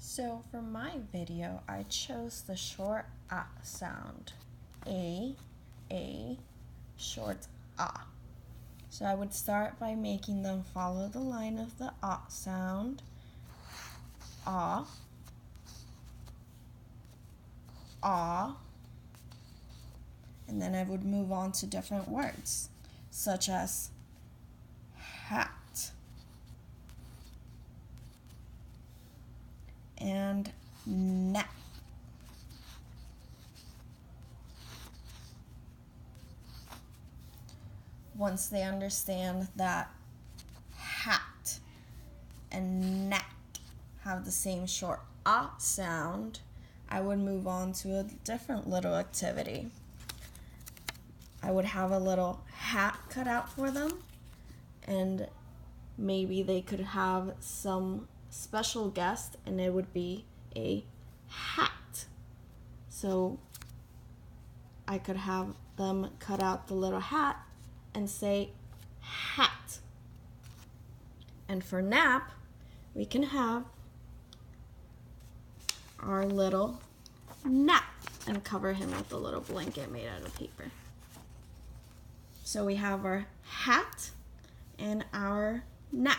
So for my video, I chose the short ah sound. A, short ah. So I would start by making them follow the line of the ah sound. Ah, ah. And then I would move on to different words, such as hat and nap. Once they understand that hat and nap have the same short ah sound, I would move on to a different little activity. I would have a little hat cut out for them, and maybe they could have some special guest, and it would be a hat. So I could have them cut out the little hat and say hat. And for nap, we can have our little nap and cover him with a little blanket made out of paper. So we have our hat and our nap.